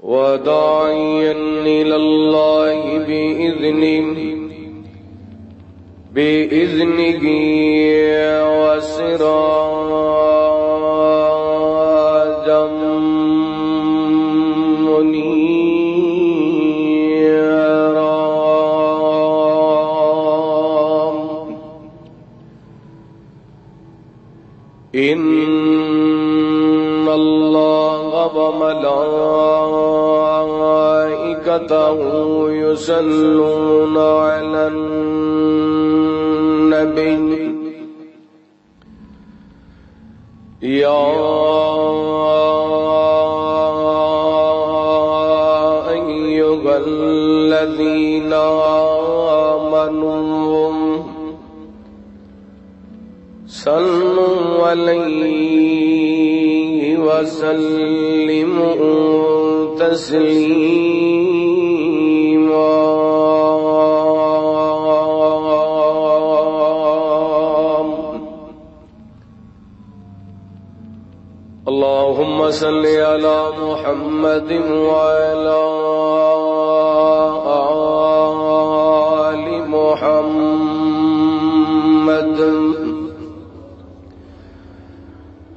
وداعيا إلى الله بإذنه وسراجا منيرا إن الله وملائكته يصلون على النبي يا أيها الذين آمنوا صلوا عليه وسلموا تسليما اللهم صل على محمد وعلى آل محمد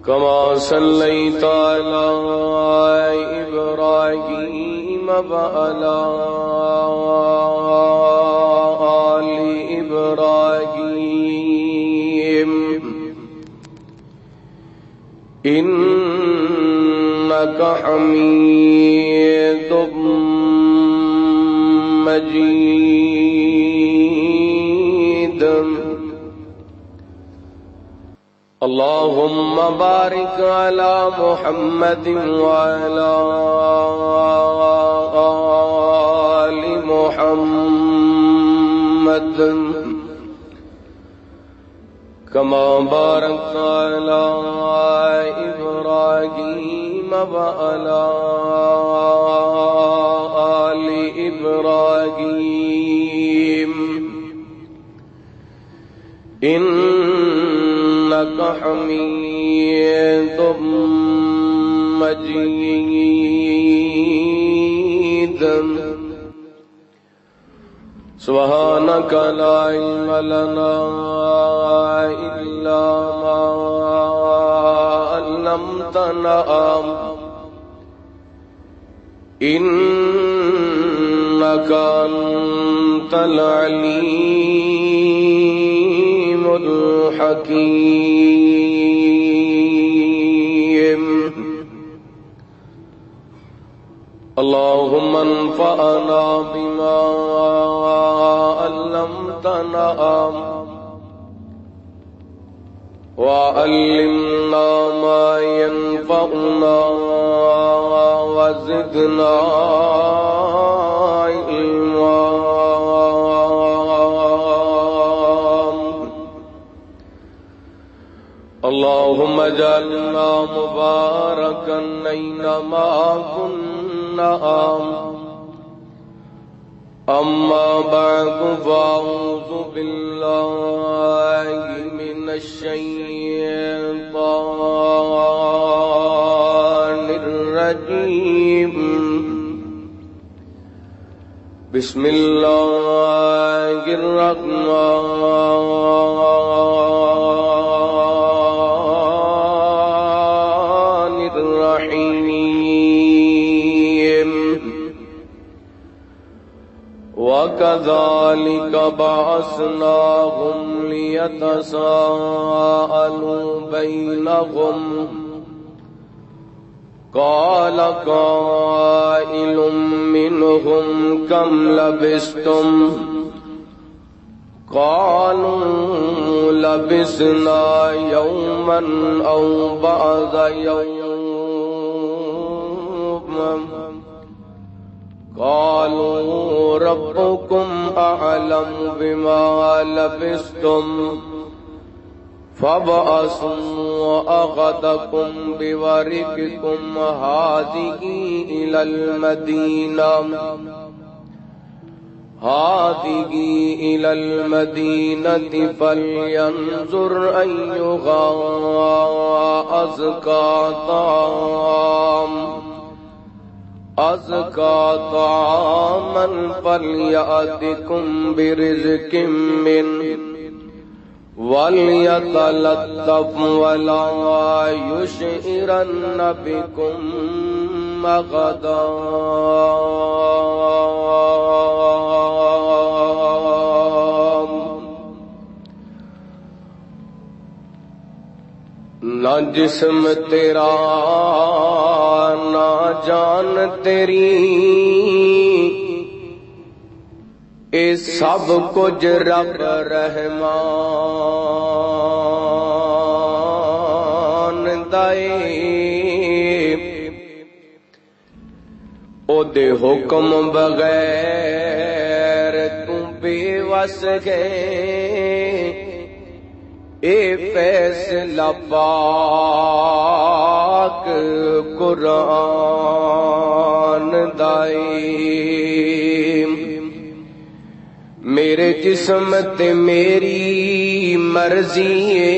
كما صليت على إبراهيم وعلى آل إبراهيم إنك حميد مجيد اللهم بارك على محمد وعلى آل محمد كما باركت على إبراهيم وعلى آل إبراهيم إنك حميد مجيد سبحانك لا علم لنا إلا ما علمتنا إنك أنت العليم الحكيم اللهم انفعنا بما علمتنا وعلمنا ما ينفعنا وزدنا علما اللهم اجعلنا مباركا أينما كنا أما بعد فأعوذ بالله من الشيطان الرجيم بسم الله الرحمن الرحيم وكذلك بعثناهم ليتساءلوا بينهم قال قائل منهم كم لبثتم قالوا لبثنا يوما أو بعض يوم قالوا ربكم أعلم بما لبثتم فابعثوا أحدكم بورقكم هذه إلى المدينة فلينظر أيها أزكى طعام أزكى طعاما فليأتكم برزق منه وليتلطف ولا يشعرن بكم أحدا نہ جسم تیرا نہ جان تیری اے سب کچھ رب رحمان دائے او دے حکم بغیر تم بے وس گئے اے فیصلہ پاک قرآن دائی میرے جسم تے میری مرضی ہے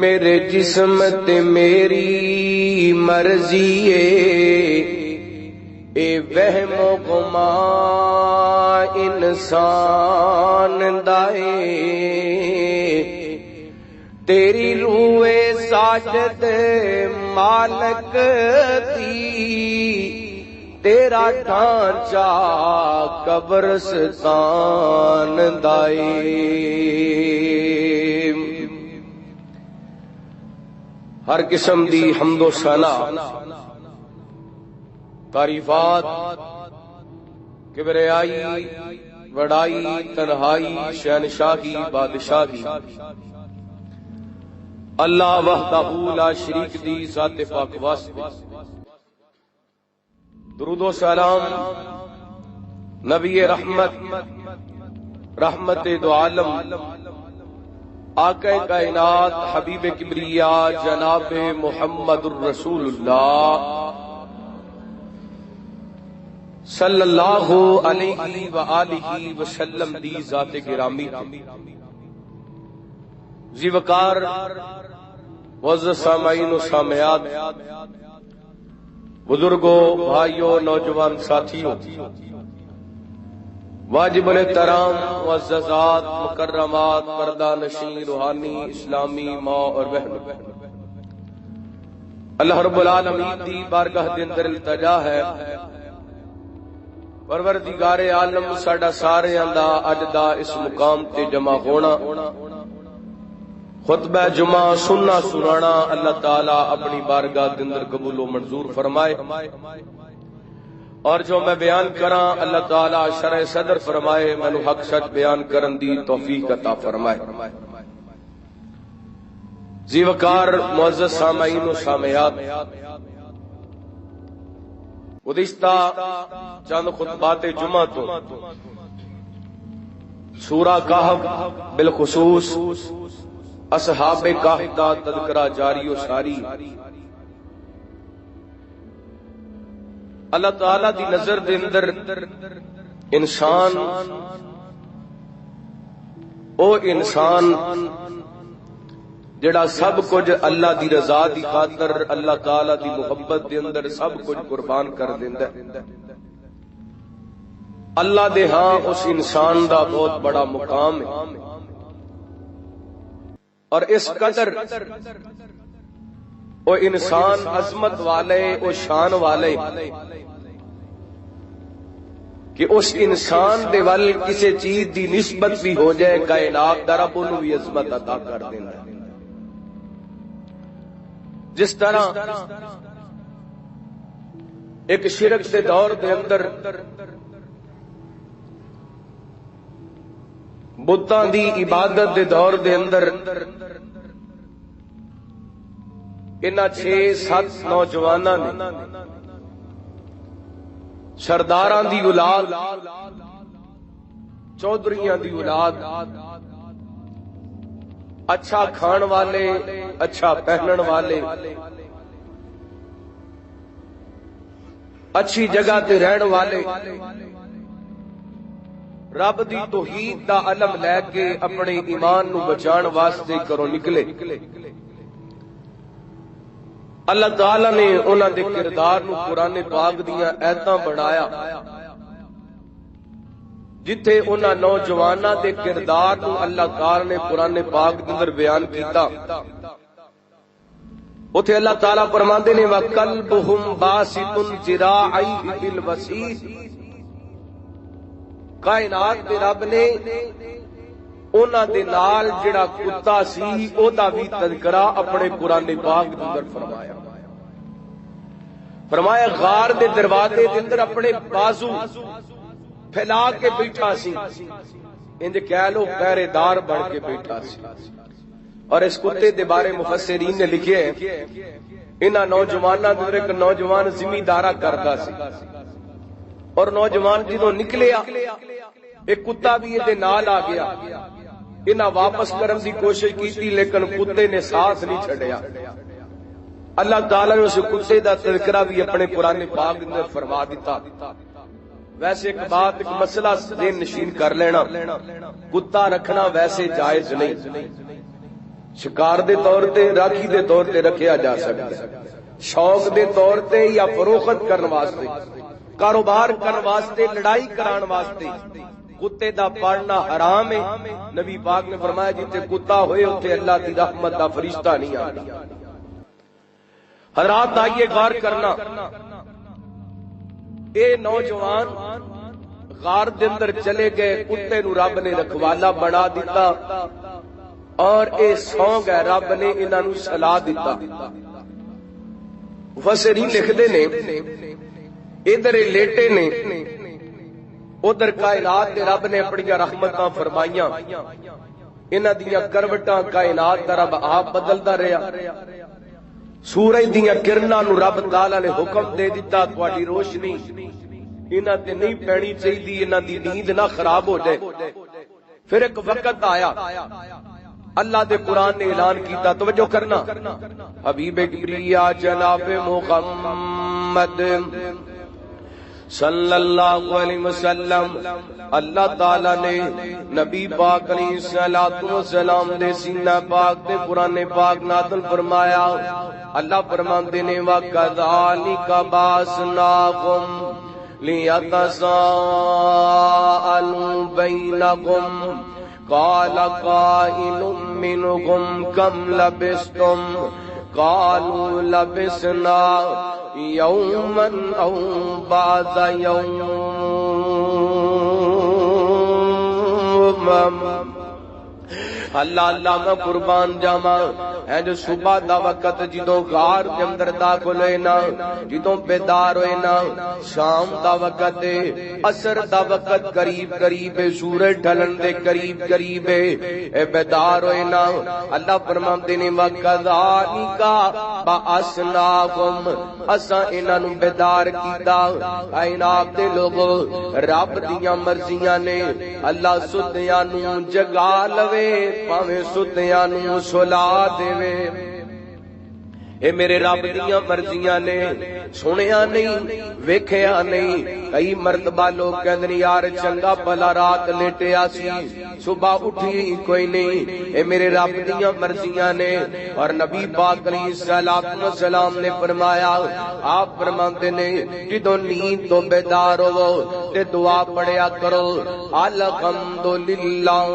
میرے جسم تے میری مرضی ہے اے وہم و گما انسان دائے تیری روح ساجد مالک دی تیرا ڈھانچہ قبرستان دائے ہر قسم دی حمد و ثنا تعریفات کبریائی وڈائی تنہائی شہنشاہی بادشاہی اللہ وحدہ لا شریک دی ذات پاک واسطے درود و سلام نبی رحمت رحمت دو عالم آقا کائنات حبیب کبریا جناب محمد الرسول اللہ صلی اللہ علیہ وآلہ وسلم دی ذات گرامی ذی وقار معزز سامعین و سامعات بزرگوں بھائیوں نوجوان ساتھیوں واجب الاحترام معززات مکرمات پردہ نشین روحانی اسلامی ماں اور بہن اللہ رب العالمین دی بارگاہ دے اندر التجا ہے پروردگار عالم ساڈا سارے دا اج دا اس مقام تے جمع ہونا خطبہ جمعہ سننا سنانا اللہ تعالیٰ اپنی بارگاہ دے اندر قبول و منظور فرمائے اور جو میں بیان کراں اللہ تعالیٰ شرح صدر فرمائے مینو حق سچ بیان کرن دی توفیق عطا فرمائے ذی وقار معزز سامعین و سامعات گزشتہ چند خطبات جمعہ تو سورہ کہف بالخصوص اصحاب کہف دا تذکرہ جاری و ساری اللہ تعالیٰ دی نظر دے اندر انسان او انسان جڑا سب کچھ اللہ دی رضا دی خاطر اللہ تعالیٰ دی محبت دے اندر سب کچھ قربان کر دیندا ہے اللہ دے ہاں اس انسان دا بہت بڑا مقام ہے اور اس قدر وہ انسان عظمت والے وہ شان والے کہ اس انسان دے ول کسی چیز دی نسبت بھی ہو جائے کائنات دا رب انہوں بھی عظمت عطا کر دینا ہے جس طرح ایک شرک دے دور دے اندر بتاں دی عبادت دے دور دے اندر انہاں 6-7 نوجواناں نے سرداراں دی اولاد چودھریاں دی اولاد اچھا کھان والے اچھا پہنن والے اچھی جگہ تے رہن والے رب دی توحید دا علم لے کے اپنے ایمان نو بچان واسطے کرو نکلے اللہ تعالی نے انہاں دے کردار نو قرآن پاک دیاں ایتاں بنایا جتھے انہاں نوجواناں دے کردار نو اللہ تعالی نے قرآن پاک دے اندر بیان کیتا، اتھے اللہ تعالیٰ فرماندے نے وَقَلْبُهُمْ بَاسِطٌ ذِرَاعَيْهِ بِالْوَسِيدِ، کائنات دے رب نے انہاں دے نال جڑا کتا سی او دا بھی تذکرہ اپنے قرآن پاک دے اندر فرمایا غار دے دروازے دے اندر اپنے بازو پھیلا کے بیٹھا سی، انج کہہ لو پہرے دار بن کے بیٹھا سی۔ اور اس کتے دے بارے مفسرین نے لکھے ہیں انہاں نوجواناں دے ایک نوجوان زمیندارا کردا سی، اور نوجوان جدوں نکلیا ایک کتا بھی یہ نال آ گیا، انہاں واپس کرن دی کوشش کیتی لیکن کتے نے ساتھ نہیں چھڑیا۔ اللہ تعالی نے اس کتے دا تذکرہ بھی اپنے قرآن پاک میں فرما دیتا۔ ویسے ایک بات ایک مسئلہ ذہن نشین کر لینا، کتا رکھنا ویسے جائز نہیں، شکار دے طور تے راکھی دے طور تے رکھیا جا سکتا ہے، شوق دے طور تے یا فروخت کرن واسطے، کاروبار کرن واسطے، لڑائی کران واسطے کتے دا پالنا حرام ہے۔ نبی پاک نے فرمایا جتے کتا ہوئے اتنے اللہ دی رحمت دا فرشتہ نہیں آتا۔ حضرات آئیے غور کرنا، اے نوجوان غار دے اندر چلے گئے، کتے نو رب نے رکھوالا بنا دیتا اور اے سو گئے، رب نے انہاں نو سلا دیتا۔ مفسرین لکھدے نے ادھر لیٹے نے، ادھر کائنات دے رب نے اپنی رحمتاں فرمائیاں، انہاں دیاں کروٹاں کائنات دا رب آپ بدلدا رہیا، سورج دیاں کرناں نو رب تعالی نے حکم دے دیتا تہاڈی روشنی انہاں تے نہیں پینی چاہیے، انہاں دی نیند نہ خراب ہو جائے۔ پھر ایک وقت آیا اللہ دے قرآن نے اعلان کیتا، توجہ کرنا، حبیب کبریا جناب محمد صلی اللہ علیہ وسلم، اللہ تعالی نے نبی پاک علیہ السلام دے سینہ پاک دے قرآن پاک نازل فرمایا۔ اللہ فرماندے نے وَكَذَلِكَ بَعَثْنَاكُمْ لِيَتَسَاءَلُوا بَيْنَكُمْ قَالَ قَائِلٌ مِّنْهُمْ كَمْ لَبِثْتُمْ قَالُوا لَبِثْنَا يَوْمًا أَوْ بَعْضَ يَوْمٍ۔ اللہ اللہ میں قربان جاواں، اے جو صبح دا وقت جدوں غار دے اندر داخل ہوئے نا، جدوں بیدار ہوئے نا، شام دا وقت ہے، عصر دا وقت قریب قریب ہے، سورج ڈھلن دے قریب قریب ہے، اے بیدار ہوئے نا، اللہ فرماندے نے وَكَذَلِكَ بَعَثْنَاكُمْ، اساں انہاں نوں بیدار کیتا۔ کائنات دے لوگو، رب دیاں مرضیاں نے، اللہ سدیاں نوں جگا لوے پاویں ستیاں نوں سلا دے، اے میرے رب دیاں مرضیاں نے، سنیا نہیں ویکھیا نہیں۔ کئی مرتبہ لوگ کہندے یار چنگا بھلا رات لیٹیا سی صبح اٹھی کوئی نہیں، اے میرے رب دیاں مرضیاں نے۔ اور نبی پاک علیہ السلام نے فرمایا، آپ فرماندے نے جدوں نیند تو بیدار ہو تے دعا پڑھیا کرو، الحمدللہ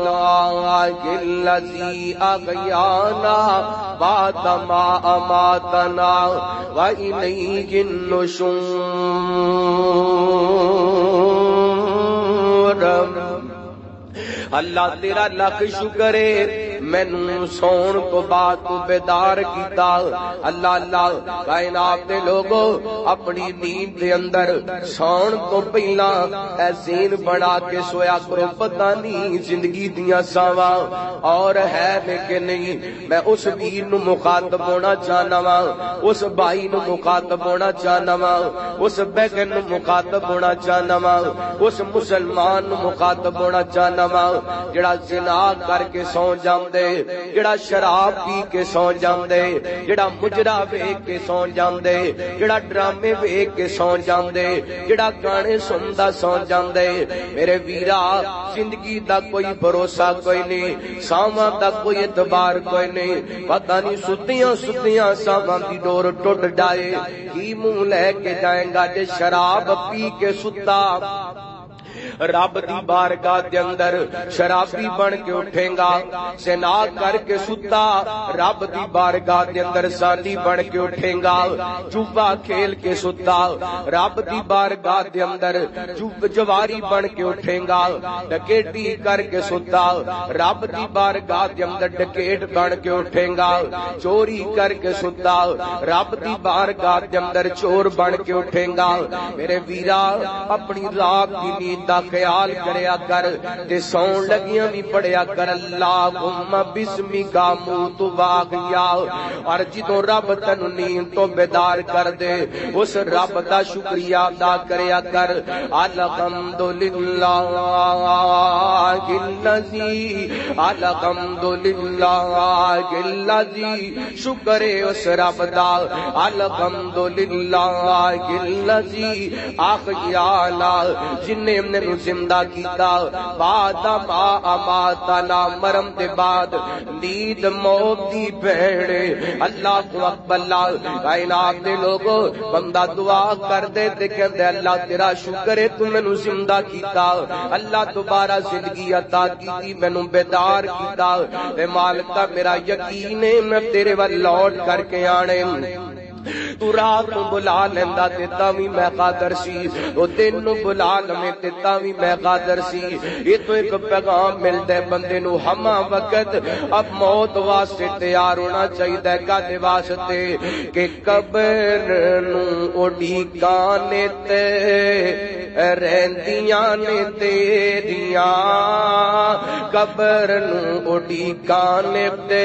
الذی احیانا بعد ما اماتنا وإلیہ النشور۔ اللہ تیرا لاکھ شکر ہے مینوں سون تو بعد تو بیدار کیتا۔ اللہ اللہ کائنات دے لوگو، اپنی نیند دے اندر سون تو پہلا اے زین بنا کے سویا کرو، پتہ نہیں زندگی دیاں ساواں اور ہے کہ نہیں۔ میں اس ویر نو مخاطب ہونا چاہنا وا، اس بھائی نو مخاطب ہونا چاہنا وا، اس بہن نو مخاطب ہونا چاہنا وا، اس مسلمان نو مخاطب ہونا چاہنا وا جڑا زنا کر کے سو جاندے، جاندے جڑا شراب پی کے سو جاندے جڑا مجرا ویکھ کے سو جاندے جڑا ڈرامے ویکھ کے سو جاندے جڑا گانے سندا سو جاندے میرے ویرا زندگی دا کوئی بھروسہ کوئی نہیں ساواں دا کوئی اعتبار کوئی نہیں پتہ نہیں ستیاں ستیاں ساواں دی ڈور ٹوٹ جائے کی منہ لے کے جائے گا جے شراب پی کے ستا رب دی بارگاہ دے اندر شرابی بن کے اٹھے گا زنا کر کے ستا رب دی بارگاہ دے اندر زانی بن کے اٹھے گا جوا کھیل کے ستا رب دی بارگاہ دے اندر جواری بن کے اٹھے گا ڈکیٹی کر کے ستا رب دی بارگاہ دے اندر ڈکیٹ بن کے اٹھے گا چوری کر کے ستا رب دی بارگاہ دے اندر چور بن کے اٹھے گا میرے ویرا اپنی رات دی نیند دا خیال کریا کر تے سون لگیاں بھی پڑھیا کر اللہم بسمک موت واغیا اور جدوں رب تینوں نیند تو بیدار کر دے اس رب دا شکریہ ادا کریا کر الحمدللہ الذی الحمدللہ الذی شکر ہے اس رب دا الحمدللہ الذی احیانا جن نے زندہ کیتا بعد ما اماتنا مرم دے بعد نیند موت دی بہڑے اللہ اکبر اللہ کائنات دے لوگو بندہ دعا کر دے تے کہندے اللہ تیرا شکر ہے تو مینوں زندہ کیتا اللہ دوبارہ زندگی عطا کیتی مینوں بیدار کیتا اے مالکا میرا یقین ہے میں تیرے ول لوٹ کر کے آنے تو رات نو بلا لیندا تے تاوی میں قادر سی او دن نو بلا لمے تے تاوی میں قادر سی یہ تو ایک پیغام ملدا بندے نو ہما وقت اب موت واسطے تیار ہونا چاہیے کدے واسطے کہ قبر نو اڈیکانے تے رہندیاں نے تیریاں قبر نو اڈیکانے تے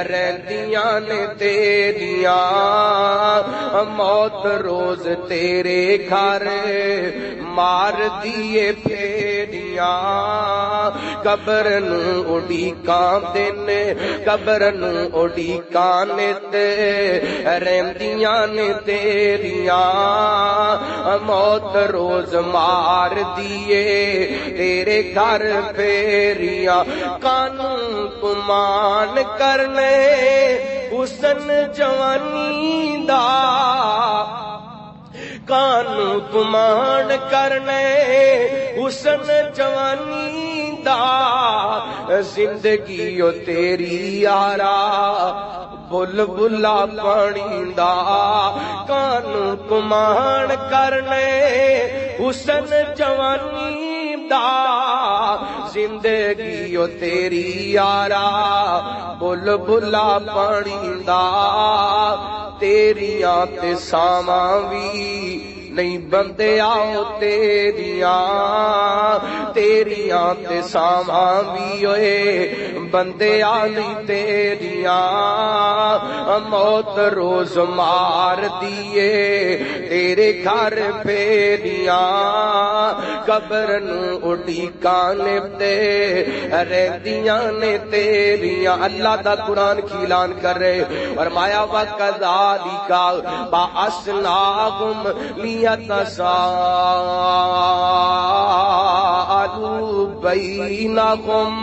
رہندیاں نے تیریاں موت روز تیرے گھر مار دیے پھیریاں قبر نو اڈیکاں دینے قبر نو اڈیکانے تے رہندیاں نے تیریاں موت روز مار دیے تیرے گھر پھیریاں قانون تمان کرنے حسن جوانی دا قانون تمان کرنے حسن جوانی دا زندگی او تیری یارا بل بلا پانی دا قانون تمان کرنے حسن جوانی دا زندگی او تیری یارا بل بلا پانی دا تیریاں تے ساواں وی نہیں بندے آؤ تیریاں تے ساواں وی ہوئے بندے آلی تیریاں موت روز مار دیے تیرے گھر پھیریاں قبر نو اڈیکانے تے رہندیاں نے تیریاں اللہ دا قرآن کی اعلان کر رہے فرمایا وَكَذَلِكَ بَعَثْنَاهُمْ لِيَتَسَاءَلُوا بَيْنَهُمْ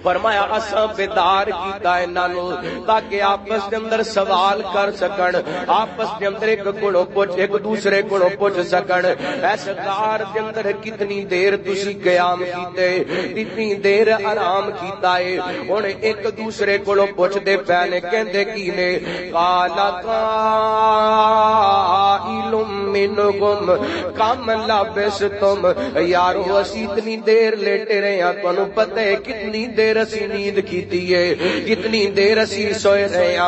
فرمایا اساں بیدار کیتا انہاں نو تاکہ آپس دے اندر سوال کر سکن آپس دے اندر ایک کولوں پوچھ ایک دوسرے کولوں پوچھ سکن اس کار دے اندر کتنی دیر تسی قیام کیتے کتنی دیر آرام کیتا ہے ہن ایک دوسرے کولوں پوچھ دے پہلے کہندے کی نے قال قائل منکم کم لبستم یارو اسی اتنی دیر لیٹے رہے ہیں تانوں پتہ ہے کتنی دیر اسی نیند کیتی ہے کتنی دیر اسی سوئے رہے ہیں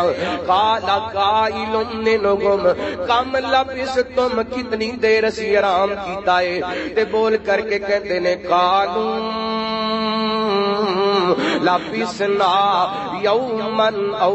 قال قائل منکم کم لبستم کتنی دیر اسی آرام کیتا ہے تے بول کر کے کہتے نے قالوا لبسنا یوما او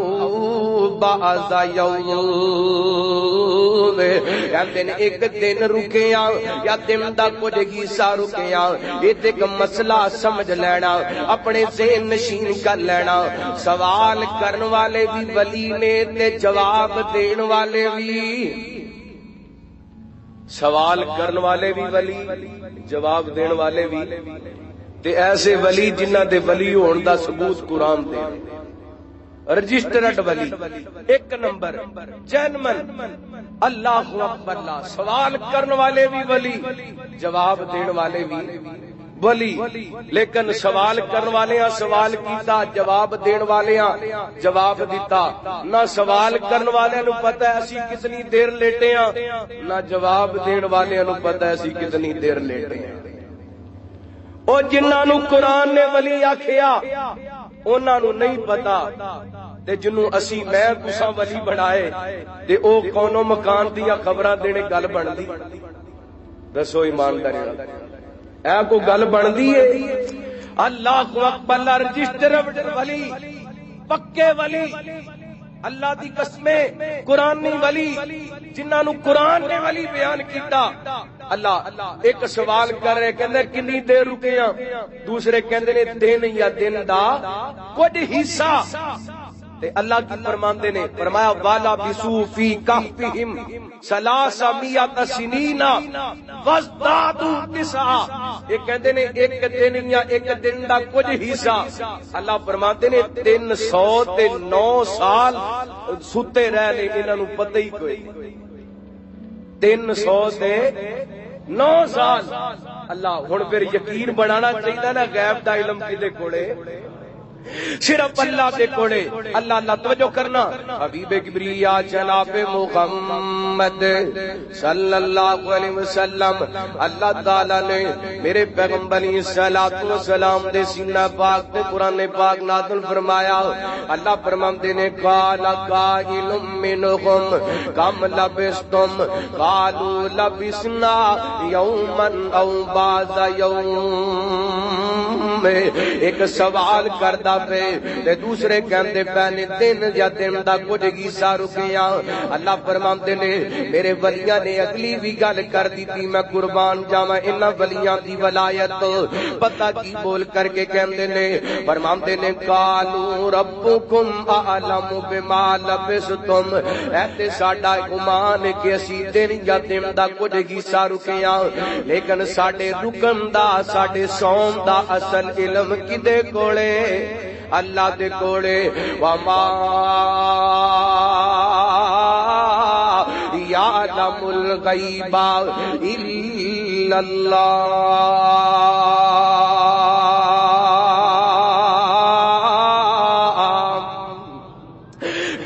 بعض یوم کہندے نے ایک دن رکیا یا دن دا کچھ حصہ رکیا ایک مسئلہ سمجھ لینا اپنے ذہن نشین کر لینا سوال کرن والے بھی ولی نے تے جواب دین والے بھی سوال کرن والے بھی ولی جواب دین والے بھی تے ایسے ولی جنہ دے ولی ہون دا ثبوت قرآن دے رجسٹرڈ ولی ایک نمبر جینمن اللہ اکبر اللہ سوال کرن والے بھی ولی جواب دین والے بھی ولی لیکن سوال کرن والے سوال کیتا جواب دین والے جواب دیتا نہ سوال کرن والے نو پتہ ہے اسی کتنی دیر لیٹے ہاں نہ جواب دین والے نو پتہ ہے اسی کتنی دیر لیٹے ہیں او جنہاں نو قرآن نے ولی آکھیا انہاں نو نہیں پتا تے جنوں اسی میں تساں ولی بنائے تے او کونوں مکان دیا خبراں دینے گل بندی دسو ایمانداری اے کو گل بندی ہے اللہ اکبر رجسٹر ولی پکے ولی اللہ دی قسمیں قرآنی ولی جنہاں نو قرآن نے ولی بیان کیتا اللہ ایک سوال کر رہے کہندے کنی دیر رکے ہاں دوسرے کہندے نے دن یا دن دا کچھ حصہ تے اللہ کی فرماندے نے فرمایا والا بسو فی کہفہم ثلاثمائۃ سنین وازدادوا تسعا یہ کہندے نے ایک دن یا ایک دن دا کچھ حصہ اللہ فرماندے نے 309 سال ستے رہ لے انہاں نو پتہ ہی کوئی 309 سال اللہ ہن پھر یقین بنانا چاہیے نا غیب دا علم کدے کولے صرف اللہ دے کوڑے اللہ اللہ توجہ کرنا حبیب کبریا جناب محمد صلی اللہ علیہ وسلم اللہ تعالی نے میرے پیغمبر علیہ الصلوۃ والسلام دے سینہ پاک تے قرآن پاک نازل فرمایا اللہ فرماندے نے قال قائل منهم کم لبستم قالوا لبسنا یوما او بعض یوم ایک سوال کردا پہ تے دوسرے کہندے پہنے دن یا دن دا کچھ حصہ رکیا اللہ فرماندے نے میرے ولیاں نے اگلی بھی گل کر دی تھی میں قربان جاواں انہاں ولیاں دی ولایت پتہ کی بول کر کے کہندے نے فرماندے نے قالوا ربکم اعلم بما لبستم اے تے ساڈا گمان ہے کہ اسی دن یا دن دا کچھ حصہ رکیا لیکن ساڈے رکن دا ساڈے سوم دا اصل علم کدے کولے اللہ دے کوڑے وما یعلم الغیب الا اللہ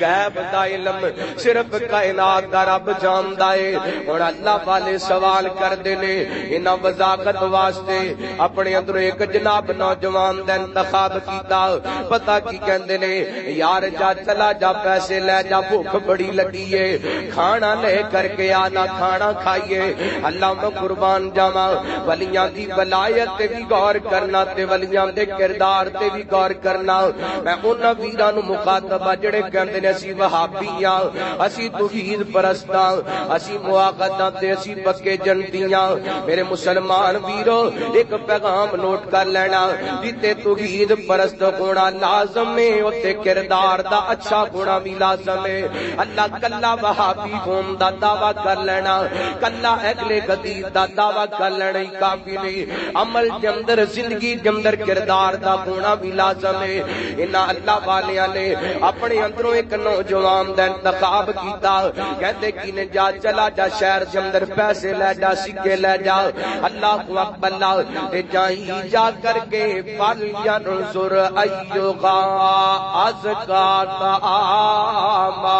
غیب دا علم صرف کائنات دا رب جاندا ہے ہن اللہ والے سوال کردے نے انہاں وضاحت واسطے اپنے اندر ایک جناب نوجوان دا انتخاب کیتا پتہ کی کہندے نے یار جا چلا جا پیسے لے جا بھوک بڑی لگی ہے کھانا لے کر کے آنا کھانا کھائیے اللہ میں قربان جاواں ولیاں دی ولایت تے بھی غور کرنا تے ولیاں دے کردار تے بھی غور کرنا میں انہاں ویراں نو مخاطب جڑے کہندے نے اسی وہابیاں اسی توحید پرستاں اسی مواقعتاں تے اسی پکے جنتیاں میرے مسلمان ویرو ایک پیغام نوٹ کر لینا جتے توحید پرست ہونا لازم ہے اوتے کردار دا اچھا ہونا بھی لازم ہے اللہ کلا وہابی قوم دا دعویٰ کر لینا کلا اگلے قدیر دا دعویٰ کر لینا ہی کافی نہیں عمل دے اندر زندگی دے اندر کردار دا ہونا بھی لازم ہے انہاں اللہ والیاں نے اپنے اندروں ایک نوجوان دا انتخاب کیتا کہتے کینے جا چلا جا شہر کے اندر پیسے لے جا سکے لے جا اللہ اکبر اللہ تے جائیں جا کر کے فل ینظر ایھا ازکا طعاما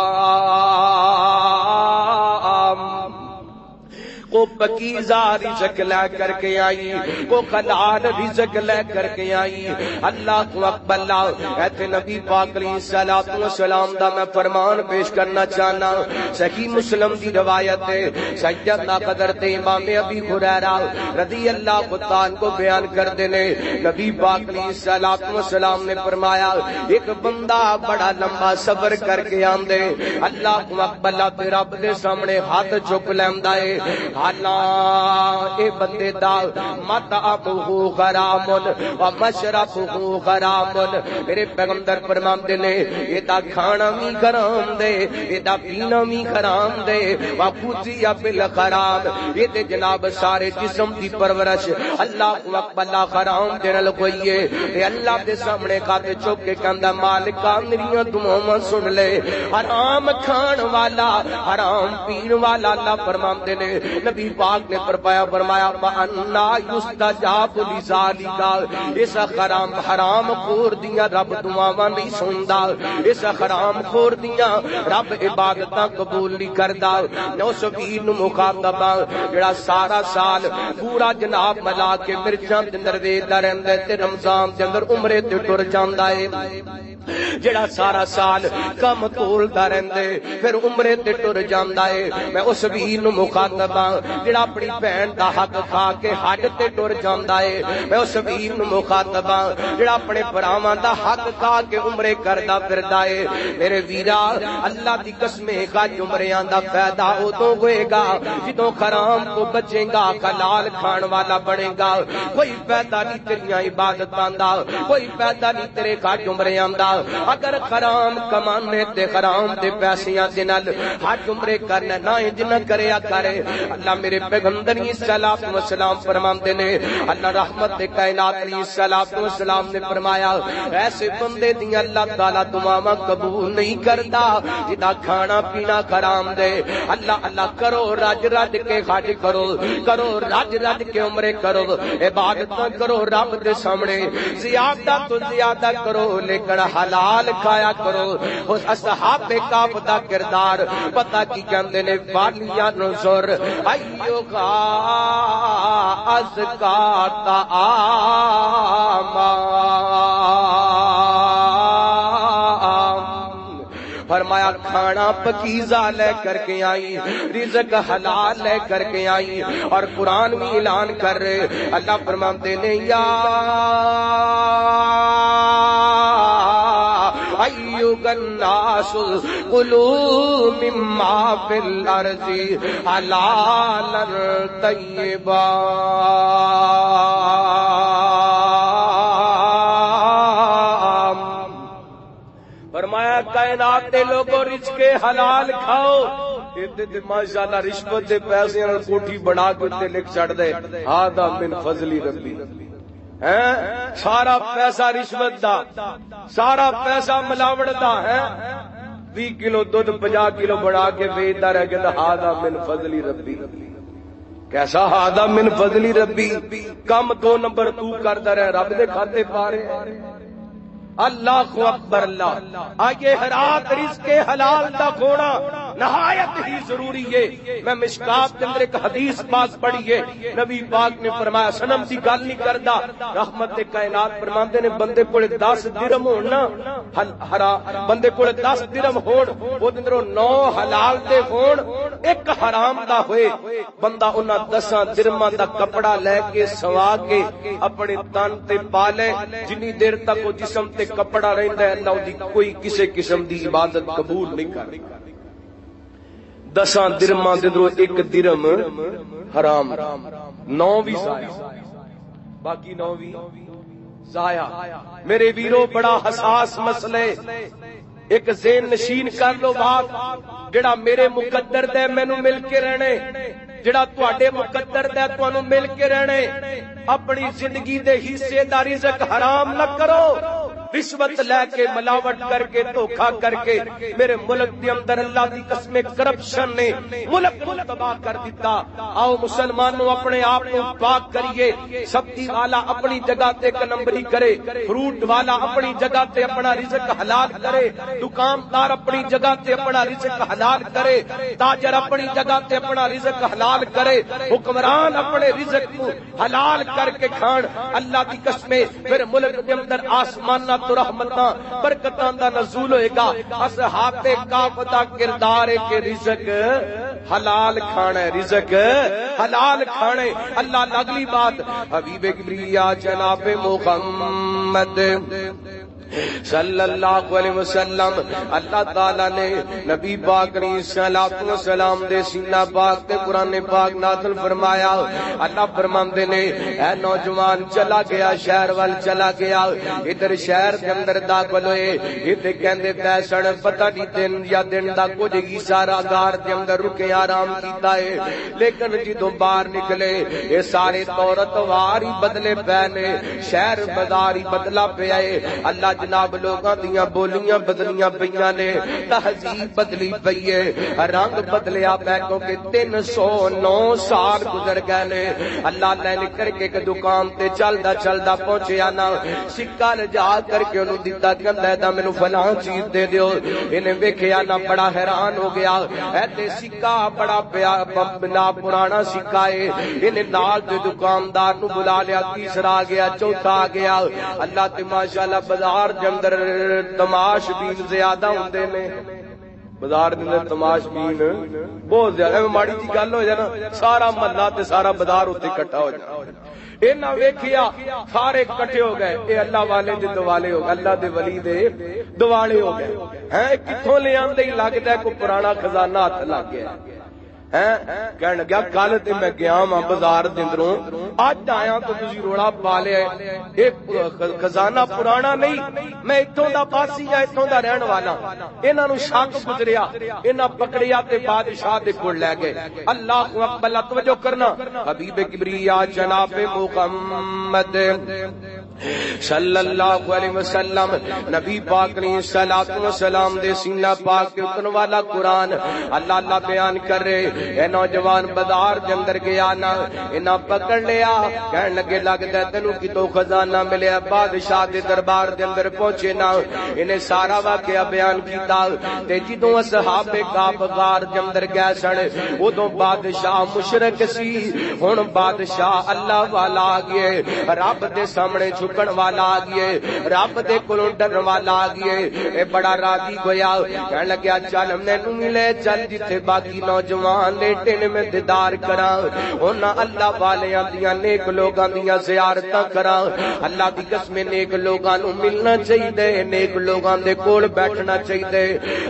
کو پکیزہ رزق لے کر کے آئی، کو حلال رزق لے کر کے آئی۔ اللہ اکبر اللہ۔ ایتھے نبی پاک علیہ الصلوۃ والسلام دا میں فرمان پیش کرنا چاہنا، صحیح مسلم دی روایت ہے، سیدنا حضرت امام ابی ہریرہ رضی اللہ تعالیٰ کو بیان کرتے نے، نبی پاک علیہ الصلوۃ والسلام نے فرمایا ایک بندہ بڑا لمبا سفر کر کے آندے، اللہ اکبر اللہ رب دے سامنے ہاتھ چک لیندا ہے، حالان اے بندے دا مطعمہ حرام و مشربہ حرام، میرے پیغمبر فرماندے نے اے دا کھانا بھی حرام دے، اے دا پینا بھی حرام دے، وغذی بالحرام، یہ تے جناب سارے جسم دی پرورش اللہ اکبر اللہ حرام دے نال ہوئی ہے، تے اللہ دے سامنے کھاتے چک کے کہندا مالکا میریاں دعاواں سن لے، حرام کھان والا حرام پین والا اللہ فرماندے نے، نبی پاک نے فرمایا انا یستجاب لذالک، اس حرام خور دیاں رب دعاواں نہیں سندا، اس حرام خور دیاں رب عبادتاں قبول نہیں کردا۔ اس ویر نو مخاطب جڑا سارا سال پورا جناب ملا کے مرچاں دے اندر ویکھدا رہندا تے رمضان دے اندر عمرے تے ٹر جاندا ہے، جڑا سارا سال کم تولدا رہندے پھر عمرے تے ٹر جاندا ہے۔ میں اس ویر نو مخاطب ہاں جڑا اپنی بہن دا حق کھا کے حج تے ٹر جاندا ہے، میں اس ویر نو مخاطب ہاں جڑا اپنے بھراواں دا حق کھا کے عمرے کردا پھردا ہے۔ میرے ویرا اللہ دی قسم حج عمریاں دا فائدہ ادوں ہوئے گا جدوں حرام کو بچے گا، حلال کھان والا بنے گا۔ کوئی فائدہ نہیں تیریاں عبادتاں دا، کوئی فائدہ نہیں تیرے حج عمریاں دا اگر حرام کمانے تے حرام دے پیسیاں دے نال حج عمرے کرنا نہ انج کریا کرے۔ اللہ میرے پیغمبر علیہ الصلوۃ والسلام فرماندے نے، اللہ رحمت کائنات علیہ الصلوۃ والسلام نے فرمایا ایسے بندے دی اللہ تعالی دعاواں قبول نہیں کردا جدا کھانا پینا حرام دے۔ اللہ اللہ کرو رج رج کے حج کرو، کرو رج رج کے عمرے کرو، عبادت کرو رب دے سامنے، زیادہ تو زیادہ کرو لیکن حلال کھایا کرو۔ اس اصحاب کاف دا کردار پتہ کی کہندے نے، والیاں نظر ایوگا ازکا طعام، فرمایا کھانا پکیزہ لے کر کے آئی، رزق حلال لے کر کے آئی، اور قرآن بھی اعلان کر رہے، اللہ فرماتے نے یا ایھا الناس کلوا مما فی الارض حلالا طیبا، فرمایا کائنات دے لوگوں رزق حلال کھاؤ۔ ماشاءاللہ رشوت دے پیسے نال کوٹھی بنا کے تے لکھ چھڑ دے ھذا من فضل ربی، سارا پیسہ رشوت دا، سارا پیسہ ملاوٹ دا ہے، 20 کلو دودھ 50 کلو بڑھا کے بیچتا رہ گیا، ھذا من فضل ربی۔ کیسا ھذا من فضل ربی؟ کم 2 نمبر تو کردا رہ، رب دے کھاتے پا رہے۔ اللہ اکبر اللہ۔ آگے حرات رزق حلال دا کھونا نہایت ہی ضروری ہے۔ میں مشکات کے اندر ایک حدیث پاک پڑھی ہے، نبی پاک نے فرمایا صنم دی گل نہیں کردا، رحمت کائنات فرماندے نے بندے کول 10 درہم ہون نا، بندے کول 10 درہم ہون، او اندروں 9 حلال دے ہون، 1 حرام دا ہوئے، بندہ انہاں 10 درہماں دا کپڑا لے کے سوا کے اپنے تن تے پا لے، جنی دیر تک وہ جسم تے کپڑا رہندا ہے اللہ دی کوئی کسے قسم دی عبادت قبول نہیں کرے۔ 10 درہماں دے اندروں 1 درہم حرام، 9 بھی ضائع، باقی 9 بھی ضائع۔ میرے ویرو بڑا حساس مسئلے، ایک ذہن نشین کر لو بات، جڑا میرے مقدر دے مینوں مل کے رہنے، جڑا تواڈے مقدر دے تانوں مل کے رہنے، اپنی زندگی دے حصے دا رزق حرام نہ کرو۔ رشوت لے کے ملاوٹ کر کے دھوکا کر کے میرے ملک دے اندر اللہ دی قسم کرپشن نے ملک کو تباہ کر دیتا. آؤ مسلمانوں اپنے آپ کو پاک کریے. سبزی والا اپنی جگہ تے ایک نمبری کرے, فروٹ والا اپنی جگہ تے اپنا رزق حلال کرے, دکاندار اپنی جگہ تے اپنا رزق حلال کرے, تاجر اپنی جگہ تے اپنا رزق حلال کرے, حکمران اپنے رزق کو حلال کر کے کھان. اللہ دی قسم پھر ملک کے اندر آسماناں تو رحمتاں برکتاں دا نزول ہوئے گا. اصحاب کہف دا کردار ہے کہ رزق حلال کھانا ہے, رزق حلال کھانے. اللہ اگلی بات حبیب کبریا جناب محمد صلی اللہ علیہ وسلم اللہ تعالی نے نبی پاک علیہ الصلوۃ والسلام دے سینہ پاک تے قرآن پاک نازل فرمایا. اللہ فرماندے نے اے نوجوان چلا گیا شہر وال چلا گیا, ادھر شہر دے اندر داخل ہوئے, ادھر کہندے پیسن پتہ نہیں دن یا دن دا کچھ ہی سارا غار دے اندر رکے آرام کیتا ہے, لیکن جدوں باہر نکلے اے سارے دولت وار ہی بدلے پے نے, شہر بازار ہی بدلا پیا ہے. اللہ جناب لوگاں دیاں بولیاں بدلیاں پئیاں نے, تہذیب بدلی پئی ہے, رنگ بدلیا پیا کیونکہ 309 سال گزر گئے نے. اللہ لے کر کے ایک دکان تے چلدا چلدا پہنچیا نا, سکہ لجا کر کے انہوں دتا کہندا دا مینوں فلاں چیز دے دیو. انہیں ویکھیا نا بڑا حیران ہو گیا, اے تے سکہ بڑا بنا پرانا سکہ ہے. انہیں نال دے دکاندار نو بلا لیا, تیسرا آ گیا, چوتھا آ گیا. اللہ تے ماشاءاللہ بازار دے اندر تماش بین زیادہ ہوندے نے, بازار دے اندر تماش بین بہت زیادہ. ماڑی جی گل ہو جائے نا سارا محلہ تے سارا بازار اوتے اکٹھا ہو جائے. انہاں ویکھیا سارے اکٹھے ہو گئے, اے اللہ والے دے دوالے ہو گئے, اللہ دے ولی دے دوالے ہو گئے. ہیں کتھوں لے آندے ہی لگدا ہے کوئی پرانا خزانہ ہاتھ لگ گیا ہے. کہنے لگا کل تے میں گیا ہاں بازار دے اندروں, اج آیا تو تسی روڑا پا لیا ہے, خزانہ پرانا نہیں, میں اتھوں دا باسی یا اتھوں دا رہن والا. انہاں نو شک گزریا, انہاں پکڑیا تے بادشاہ دے کول لے گئے. اللہ اکبر, توجہ کرنا, حبیب کبریا جناب محمد صلی اللہ علیہ وسلم نبی پاک علیہ الصلوۃ والسلام دے سینہ پاک کے اتن والا قرآن اللہ بیان کر رہے. اے نوجوان بازار دے اندر گیا نا, انہاں پکڑ لیا, کہن لگے لگدا تینوں کتوں خزانہ ملیا. بادشاہ دے دربار دے اندر پہنچے نا, انہیں سارا واقعہ بیان کیتا. تے جدوں اصحاب کہف غار دے اندر گئے سن, ادوں بادشاہ مشرک سی, ہن بادشاہ اللہ والا آ گئے, رب دے سامنے جھکن والا آ گئے, رب دے کولوں ڈرن والا آ گئے. اے بڑا راضی ہویا, کہن لگا چل مینوں ملے, چل جتھے باقی نوجوان لیٹے نے میں دیدار کراں, انہاں اللہ والیاں دیاں نیک لوگاں دیاں زیارتاں کراں. اللہ دی قسم نیک لوگاں نو ملنا چاہیے, نیک لوگاں دے کول بیٹھنا چاہیے,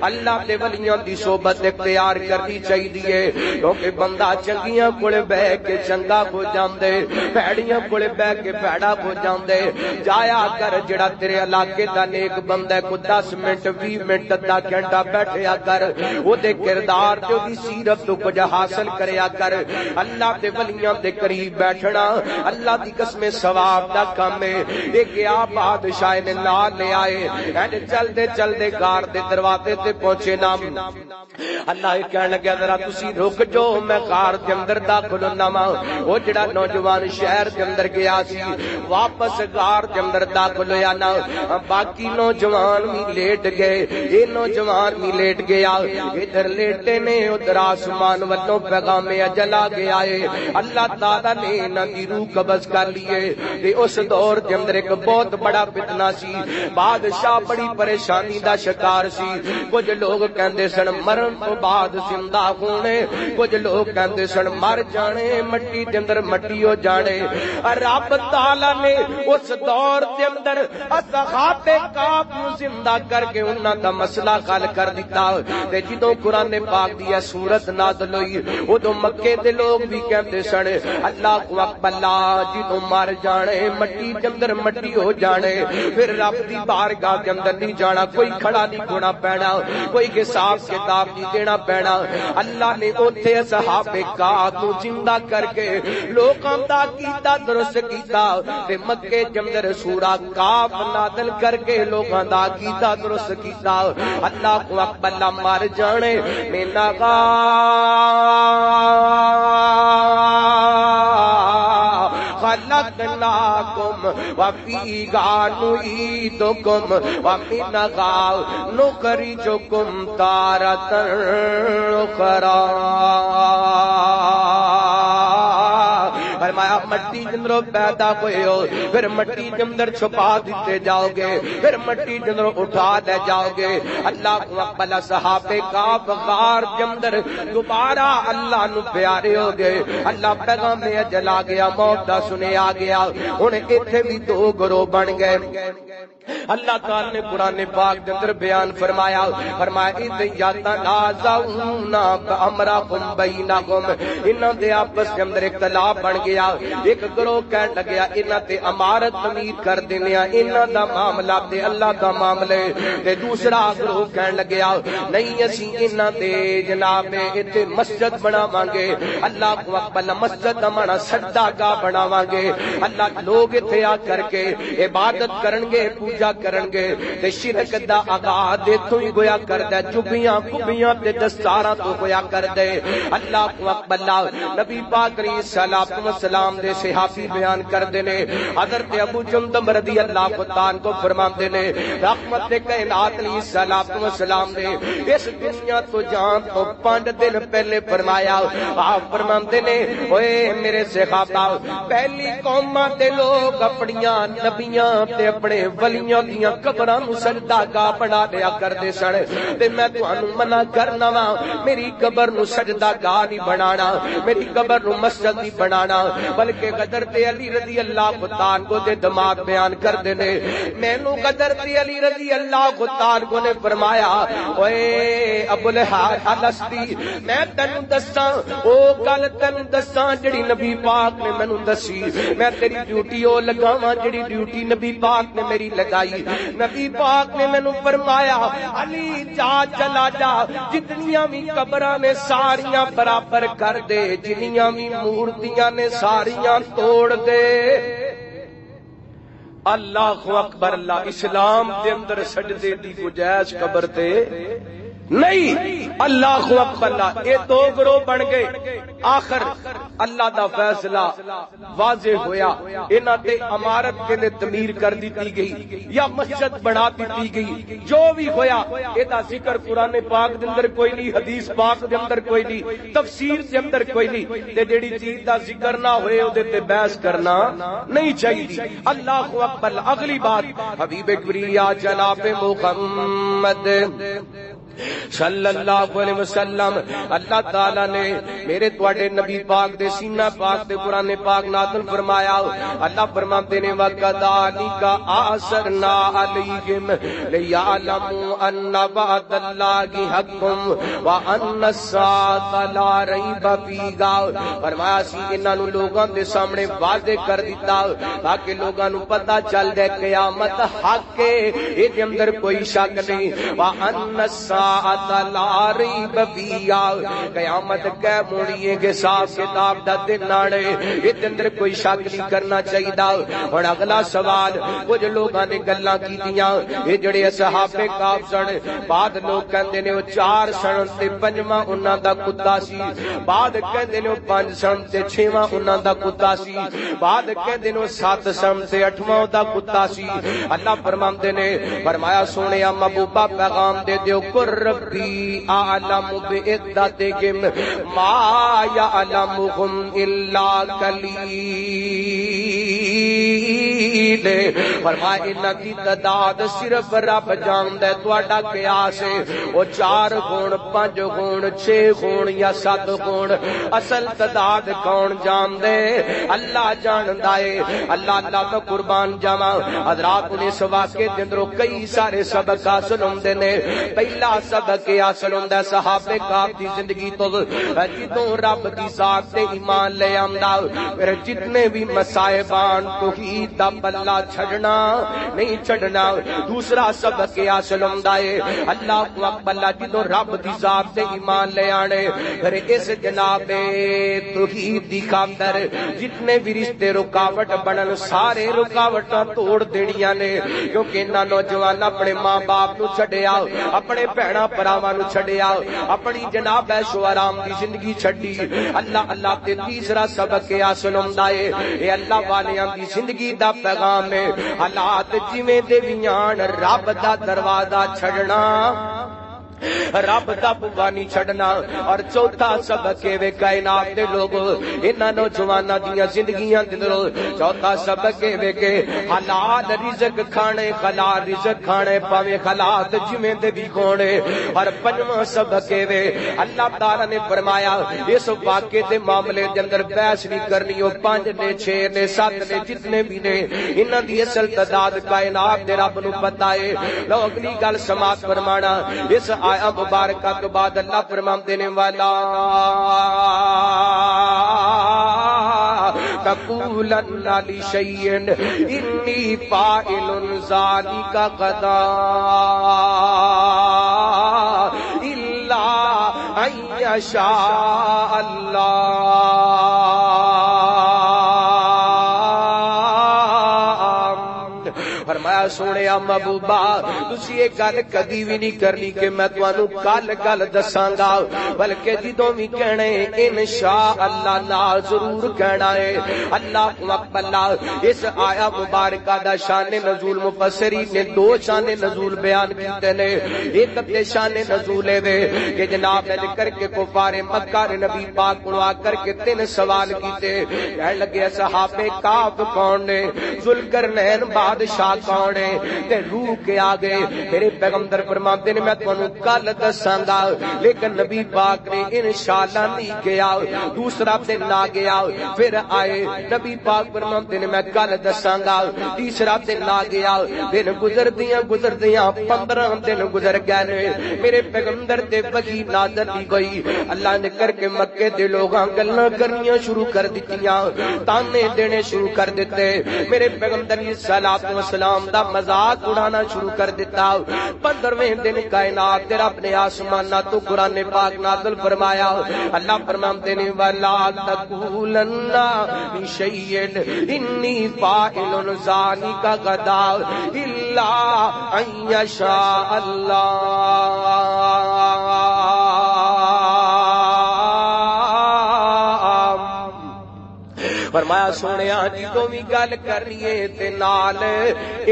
اللہ دے ولیاں دی صحبت اختیار کرنی چاہیے. کیونکہ بندہ چنگیاں کول بیٹھ کے چنگا ہو جاندے, بھڑیاں کول بیٹھ کے بھڑا ہو جاندے. جایا کر جڑا تیرے علاقے دا نیک بندہ ہے, کو 10 منٹ 20 منٹ دا گھنٹہ بیٹھیا کر, او دے کردار تے دی سیرت تو کچھ حاصل کریا کر. اللہ دے ولیاں دے قریب بیٹھنا اللہ دی قسم ثواب دا کام ہے. اے کیا بادشاہ نے نال لے آئے, اینڈ چلدے چلدے غار دے دروازے تے پہنچے نا, اللہ کہنے لگا ذرا تسی رک جو, میں غار دے اندر داخل ہونا وا. او جڑا نوجوان شہر دے اندر گیا سی واپس غار دے اندر داخل ہویا نا, باقی نوجوان بھی لیٹ گئے, اے نوجوان بھی لیٹ گیا. ادھر لیٹے نے ادھر آسمان والوں پیغام اجل آ گیا ہے. اللہ تعالی نے انہاں دی روح قبض کر لیے. تے اس دور دے اندر ایک بہت بڑا فتنہ سی, بادشاہ بڑی پریشانی دا شکار سی. کچھ لوگ کہندے سن مرن تو بعد زندہ ہونے, کچھ لوگ کہندے سن مر جانے, مٹی دے اندر مٹی ہو جانے. رب تعالی نے اس دور دے اندر اصحاب کہف نو زندہ کر کے انہاں دا مسئلہ حل کر دتا. تے جدوں قرآن پاک دی سورت نازل ہوئی, ادوں مکے دے لوگ بھی کہندے سن اللہ اکبر, جدوں مر جانے مٹی دے اندر مٹی ہو جانے, پھر رب دی بارگاہ دے اندر نہیں جانا, کوئی کھڑا نہیں ہونا پینا, کوئی حساب کتاب نہیں دینا پینا. اللہ نے اوتھے اصحاب کہف نو زندہ کر کے لوکاں دا کیتا درست کیتا. تے مکے کے اندر سورہ کاف نازل کر کے لوگاں دا عقیدہ درست کیتا اللہ کو اکبر مر جانے میں نگا خلقناکم وفیہا نعیدکم ومنہا نخرجکم تارۃ اخری فرمایا مٹی جندرو پیدا ہوئے ہو پھر مٹی جندر چھپا دیتے جاؤ گے پھر مٹی جندر اٹھا دے جاؤ گے اللہ کو اقبل صحابے کا غار جندر دوبارہ اللہ نو پیارے ہو گئے اللہ پیغام اجل آ گیا موت دا سنے آ گیا ہن ایتھے بھی دو گروہ بن گئے اللہ تعالی نے قرآن پاک کے اندر بیان فرمایا اذ یتنازعون امرهم بینہم انہاں دے آپس کے اندر اختلاف بن گیا ایک گروہ کہن لگیا انہاں تے امارت تعمیر کر دینے انہاں دا معاملہ تے اللہ دا معاملے تے دوسرا گروہ کہن لگیا نہیں اسی انہاں تے جناب ایتھے مسجد بناواں گے اللہ کو اکبر مسجد دا مانا سجدہ گاہ بناواں گے اللہ لوگ ایتھے آ کر کے عبادت کرن گے پوجا کرن گے تے شرک دا آغاز ایتھوں ہی گویا کردا چبیاں کبیاں تے دستاراں تو گویا کردے اللہ کو اکبر نبی پاک علیہ السلام دے صحابی بیان کردے نے حضرت ابو جندب رضی اللہ تعالی کو فرماندے نے رحمت کائنات علیہ السلام نے اس دنیا تو جان تو 5 دن پہلے فرمایا آپ فرماندے نے اوئے میرے صحابہ پہلی قوماں تے لوگ اپنیاں نبیاں تے اپنے ولیاں دیاں قبراں نو سجدہ گاہ بنا لیا کردے سن تے میں تانوں منع کرنا وا میری قبر نو سجدہ گاہ نہیں بنانا میری قبر نو مسجد نہیں بنانا بلکہ حضرت علی رضی اللہ تعالی کو دے دماغ بیان کر دینے مینوں حضرت علی رضی اللہ تعالی کو نے فرمایا اوئے ابو الاسدی میں تینوں دساں او گل تینوں دساں جڑی نبی پاک نے مینوں دسی میں تیری ڈیوٹی او لگاواں جڑی ڈیوٹی نبی پاک نے میری لگائی نبی پاک نے مینوں فرمایا علی جا چلا جا جتنیاں بھی قبراں نے ساریاں برابر کر دے جنیاں بھی مورتیاں نے ساریاں توڑ دے اللہ اکبر اللہ اسلام دے اندر سجدے دی گنجائش قبر تے نہیں اللہ اکبر اللہ یہ دو گروہ بن گئے آخر اللہ دا فیصلہ واضح ہویا انہاں تے عمارت کے لئے تعمیر کر دیتی گئی یا مسجد بنا دیتی گئی جو بھی ہویا ایدہ ذکر قرآن پاک دے اندر کوئی نہیں حدیث پاک دے اندر کوئی نہیں تفسیر دے اندر کوئی نہیں تے جیڑی چیز دا ذکر نہ ہوئے ادھے تے بحث کرنا نہیں چاہیے اللہ اکبر اگلی بات حبیب کبریا جناب محمد صلی اللہ علیہ وسلم اللہ تعالی نے میرے تواڈے نبی پاک دے سینہ پاک دے قرآن پاک نازل فرمایا اللہ فرماتے نے وَكَذَلِكَ أَعْثَرْنَا عَلَيْهِمْ لِيَعْلَمُوا أَنَّ وَعْدَ اللَّهِ حَقٌّ وَأَنَّ السَّاعَةَ لَا رَيْبَ فِيهَا فرمایا سی انہاں نو لوگاں دے سامنے واضح کر دیتا تاکہ لوگاں نو پتہ چل جائے قیامت حق ہے اے دے اندر کوئی شک نہیں وَأَنَّ لا ریب فیہا قیامت کہ موڑیے کے صاف کتاب دا دن آنے یہ اندر کوئی شک نہیں کرنا چاہیے اور اگلا سوال کچھ لوگاں نے گلاں کی دیاں یہ جڑے صحابے کاف سن بعد لوگ کہندے نے وہ 4 سن تے 5واں انہاں دا کتا سی بعد کہندے نے وہ 5 سن تے 6واں انہاں دا کتا سی بعد کہندے نے وہ 7 سن تے 8واں دا کتا سی اللہ فرماندے نے فرمایا سونیا محبوبہ پیغام دے دیو ربی اعلم بعدتہم ما یعلمہم الا قلیل فرمایا انہاں دی تعداد صرف رب جاندا ہے تہاڈا قیاس ہے وہ 4 ہون 5 ہون 6 ہون یا 7 ہون اصل تعداد کون جاندا ہے اللہ جاندا ہے اللہ اللہ تو قربان جاواں حضرات نے اس واقعے دے اندر کئی سارے سبق حاصل ہوندے نے پہلا سبق حاصل ہوندا ہے صحابہ کاف دی زندگی تو جدوں رب دی ذات تے ایمان لے آندا پھر جتنے بھی مصائبان توحید دا اللہ چھڑنا نہیں چھڑنا. دوسرا سبق کیا سلمدائے اللہ کو اکبر جدو رب دی ذات تے ایمان لے آنے پھر اس جناب توحید دی خاطر جتنے بھی رشتے رکاوٹ بنن سارے رکاوٹاں توڑ دینیاں نے. کیونکہ انہاں نوجوان اپنے ماں باپ نو چھڈیا, اپنے بہنا بھراواں نو چھڈیا, اپنی جناب عیش و آرام دی زندگی چھڈی. اللہ اللہ تے تیسرا سبق کیا سنمدائے اے اللہ والیاں دی زندگی دا پیغام ہے حالات جویں دے ویان رب دا دروازہ چھڑنا, رب دا بوانی چھڑنا. اور چوتھا سبق ہے کائنات دے لوگ انہاں نوجواناں دیاں زندگیاں دے چوتھا سبق ہے کہ حلال رزق کھانے, حلال رزق کھانے پاویں حالات جویں دے بھی کھونے. اور پنجواں سبق ہے اللہ تعالی نے فرمایا اس واقعے دے معاملے دے اندر بحث نہیں کرنی, او 5 نے 6 نے 7 نے جتنے بھی نے انہاں دی اصل تعداد کائنات دے رب نو پتہ ہے. لو اگلی گل سماعت فرمانا اس آیا مبارکہ تو بعد اللہ فرماتے نے والا تقولن لشیء انی فاعل ذلک غدا الا ان یشاء اللہ. فرمایا سونیا محبوبا تسی یہ گل کدی بھی نہیں کرنی کہ میں تانوں کل گل دساں گا, بلکہ جدوں بھی کہنے انشاء اللہ نال ضرور کہنا ہے. اللہ اکبر. اس آیا مبارکہ دا شان نزول مفسرین نے 2 شان نزول بیان کیتے نے. ایک تے شان نزول ہے کہ جناب نے کر کے کفار مکہ نے نبی پاک کو آ کر کے 3 سوال کیتے. کہنے لگے صحابے کعب کون نے, ذوالقرنین بادشاہ کون ہے, تے روح کے آگے میرے پیغمبر فرماتے نے میں تانوں کل دساں گا, لیکن نبی پاک نے انشاءاللہ نہیں کیا. دوسرا دن آ گیا, پھر آئے نبی پاک فرماتے نے میں کل دساں گا. تیسرا دن آ گیا, دن گزردیاں 15 دن گزر گئے. میرے پیغمبر تے وحی نازل دی گئی. اللہ نے کر کے مکے دے لوگاں گلاں کرنیاں شروع کر دتیاں, تانے دینے شروع کر دیتے. میرے پیغمبر علیہ الصلوۃ والسلام دا مذاق اڑانا شروع کر دیتا. 15ویں دن کائنات دے رب نے آسماناں تو قرآن پاک نازل فرمایا. اللہ فرماتے نے ولا تقولن لشیء انی فاعل ذلک غدا الا ان یشاء اللہ. فرمایا سونیا جدوں بھی گل کرنی تے نال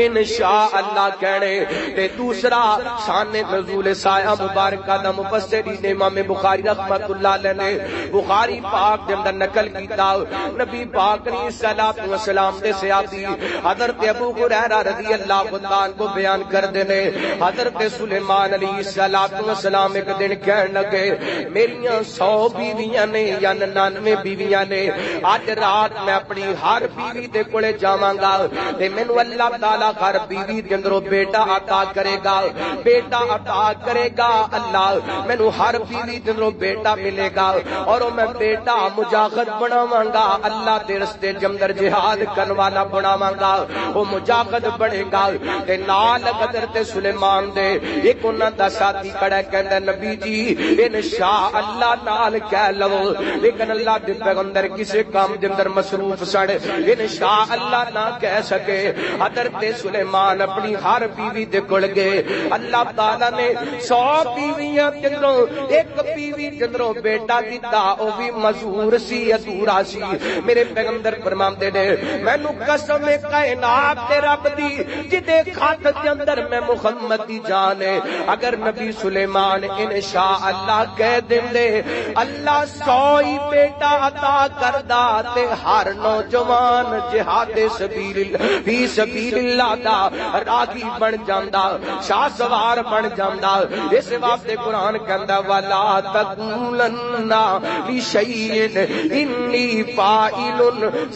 انشاءاللہ کہنے. تے دوسرا شان نزول سایہ مبارکہ دا مفسرین امام بخاری رحمۃ اللہ علیہ نے بخاری پاک دے اندر نقل کیتا. نبی پاک علیہ الصلوۃ والسلام دے صحابی حضرت ابو ہریرہ رضی اللہ عنہ کو بیان کردے نے حضرت سلیمان علیہ الصلوۃ والسلام ایک دن کہن لگے میریاں 100 بیویاں نے یا 99 بیویاں نے, اج رات میں اپنی ہر بیوی دے کولے جاواں گا تے مینوں اللہ تعالی ہر بیوی دے اندروں بیٹا عطا کرے گا, بیٹا عطا کرے گا. اللہ مینوں ہر بیوی دے اندروں بیٹا ملے گا اور میں بیٹا مجاہد بناواں گا, اللہ دے رستے دے اندر جہاد کرن والا بناواں گا, او مجاہد بنے گا. تے نال حضرت سلیمان دے ایک انہاں دا ساتھی کھڑا کہندا نبی جی انشاءاللہ نال کہہ لو, لیکن اللہ دے پیغمبر کسے کام دے اندر مصروف سڑ انشاءاللہ نہ کہہ سکے. حضرت سلیمان اپنی ہر بیوی دے کول گئے. اللہ تعالی نے 100 بیویاں جندروں ایک بیوی جندروں بیٹا دیتا, او بھی مزور سی ادھورا سی. میرے پیغمبر فرماندے نے مینوں قسم کائنات تے رب دی جدے خط دے اندر میں محمد دی جان ہے, اگر نبی سلیمان انشاءاللہ کہہ دیندے اللہ 100 ہی بیٹا عطا کردا تے ہر نوجوان جہاد فی سبیل اللہ دا راغی بن جاندا, شاہ سوار بن جاندا. اس واسطے قرآن کہندا ولا تقولن لشیء انی فاعل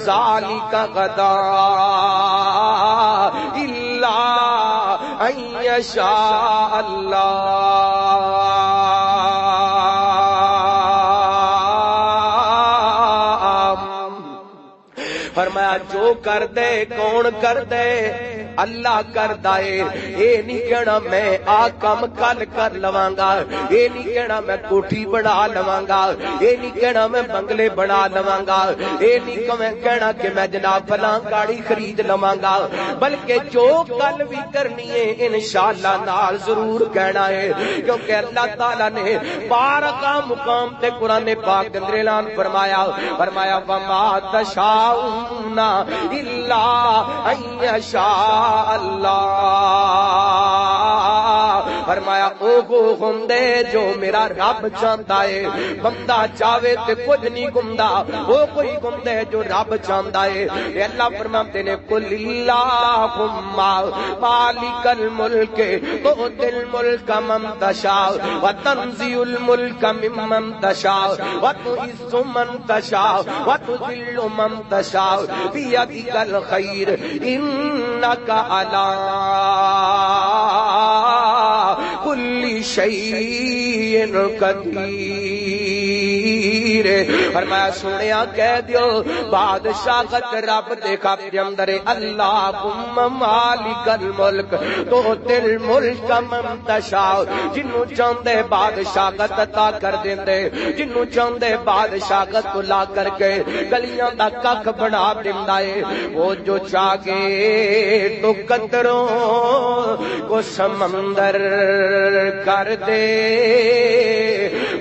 ذلک غدا الا ان یشاء اللہ. فرمایا جو کر دے کون کر دے اللہ کردا اے اے نہیں کہنا میں آ کم کل کر لواں گا اے نہیں کہنا میں کوٹھی بنا لواں گا اے نہیں کہنا میں بنگلے بنا لواں گا اے نہیں کہنا کہ میں جناب فلاں گاڑی خرید لواں گا بلکہ جو کل بھی کرنی ہے انشاءاللہ نال ضرور کہنا ہے کیونکہ اللہ تعالی نے بارکا مقام تے قرآن پاک کے اندر اعلان فرمایا وما تشاءون الا ان یشاء اللہ فرمایا او کو گندے جو میرا رب چاہتا ہے بندہ چاہے تے کچھ نہیں گمدا وہ کوئی گمدے جو رب چاہتا ہے اللہ فرماتے نے قل اللہم مالک الملک تؤتی الملک من تشاء وتنزع الملک ممن تشاء وتعز من تشاء وتذل من تشاء بیدک الخیر انک علی کل شیء قدیر فرمایا سنیا کہہ دیو بادشاہت رب دے خاطر اندر اللہم مالک الملک تؤتی الملک من تشاء جنوں چاہندے بادشاہت عطا کر دیندے جنوں چاہندے بادشاہت کو لا کر کے گلیاں دا ککھ بنا دیندا اے وہ جو چاہے تو قطروں کو سمندر کر دے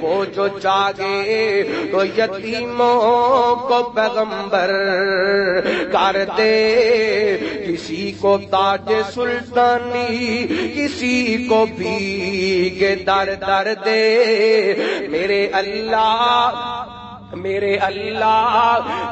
وہ جو چاہے تو یتیموں کو پیغمبر کر دے کسی کو تاج سلطانی کسی کو بھی در در دے میرے اللہ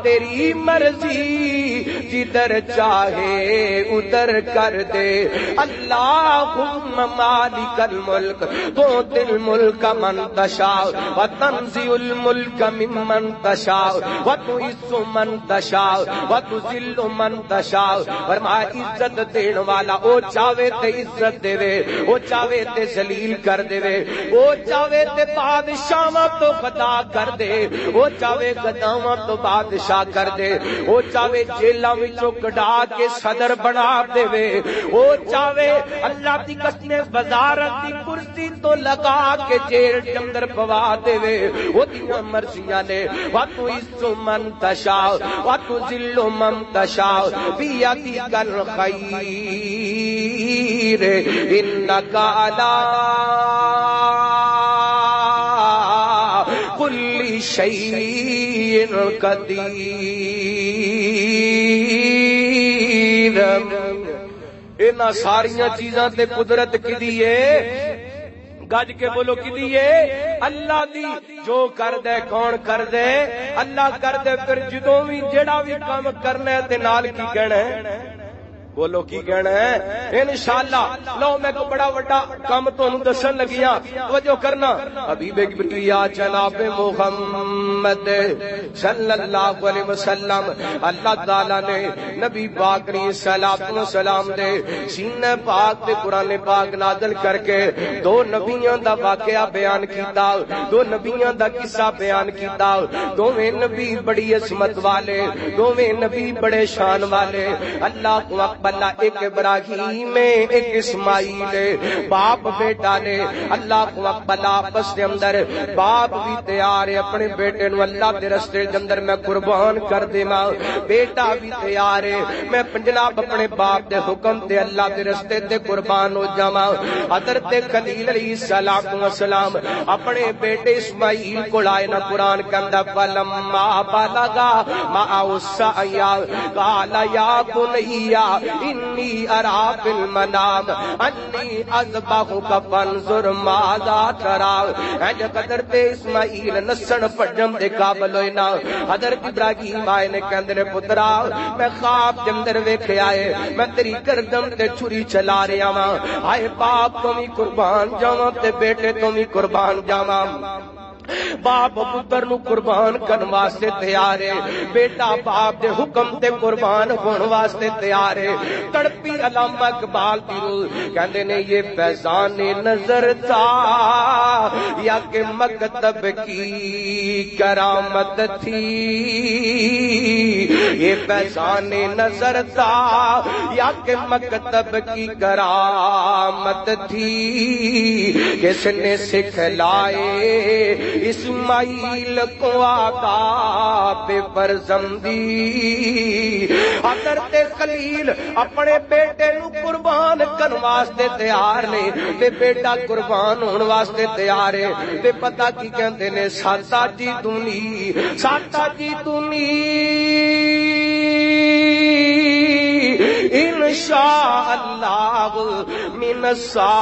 تیری مرضی جدھر چاہے ادھر کر دے اللہم مالک الملک تؤتی الملک من تشاء وتنزع الملک ممن تشاء وتعز من تشاء وتذل من تشاء فرمایا عزت دین والا او چاہے تے عزت دے او چاہے تے ذلیل کر دے او چاہے تے بادشاہاں تو خطا کر دے او چاہے گداواں تو بادشاہ کر دے او چاہے جیلاں وچوں کڈا کے صدر بنا دے او چاہے اللہ دی قسم وزارت دی کرسی تو لگا کے جیل دے اندر پوا دے او دیاں مرضیاں نے وَتُعِزُّ مَن تَشَاءُ وَتُذِلُّ مَن تَشَاءُ بِيَدِكَ الْخَيْرُ إِنَّكَ عَلَىٰ کل شیء قدیر انہاں ساریاں چیزاں تے قدرت کدی ہے گج کے بولو کدی ہے اللہ دی جو کر دے کون کر دے اللہ کر دے پھر جدوں بھی جڑا بھی کام کرنا ہے تے نال کی کہنا ہے بولو کی کہنا ہے انشاءاللہ لو میں کو بڑا بڑا کام تانوں دسن لگیاں توجہ کرنا حبیب کبریا جناب محمد صلی اللہ علیہ وسلم اللہ تعالی نے نبی پاک علیہ الصلوۃ والسلام دے سینے پاک تے قرآن پاک نازل کر کے دو نبیاں دا واقعہ بیان کیتا دو نبیاں دا قصہ بیان کیتا دوویں نبی بڑی عظمت والے دوویں نبی بڑے شان والے اللہ اللہ ایک ابراہیم ایک اسماعیل باپ بیٹا نے اللہ کو اکبر آپس کے اندر باپ بھی تیار ہے اپنے بیٹے نو اللہ دے رستے دے اندر میں قربان کر دیواں بیٹا بھی تیار ہے میں جناب اپنے باپ دے حکم تے اللہ دے رستے تے قربان ہو جاواں حضرت خلیل علیہ السلام اپنے بیٹے اسماعیل کو لائے نہ قرآن کے اندر فلما بلغا معه السعي قال يا بني انی ارا فی المنام انی اذبحک فانظر ماذا ترى اج حضرت اسماعیل نسن پجم دے قابل ہوئے نا حضرت ابراہیم آئے نے کہندے نے پترا میں خواب دے اندر ویکھیا ہے میں تیری گردن تے چھری چلا رہا ہاں آئے باپ تو بھی قربان جاواں تے بیٹے تو بھی قربان جاواں باپ پتر نو قربان کرن واسطے تیار ہے، بیٹا باپ دے حکم تے قربان ہون واسطے تیار ہے۔ تڑپی علامہ اقبال تیرو کہندے نے یہ فیضان نظر تھا یا کہ مکتب کی کرامت تھی، یہ فیضان نظر تھا یا کہ مکتب کی کرامت تھی، کس نے سکھلائے اسماعیل کو آداب فرزندی۔ حضرت خلیل اپنے بیٹے نو قربان کرن واسطے تیار نے تے بیٹا قربان ہون واسطے تیار ہے، تے پتہ کی کہندے نے ساتا جی دنی انشاءاللہ من الصابرین۔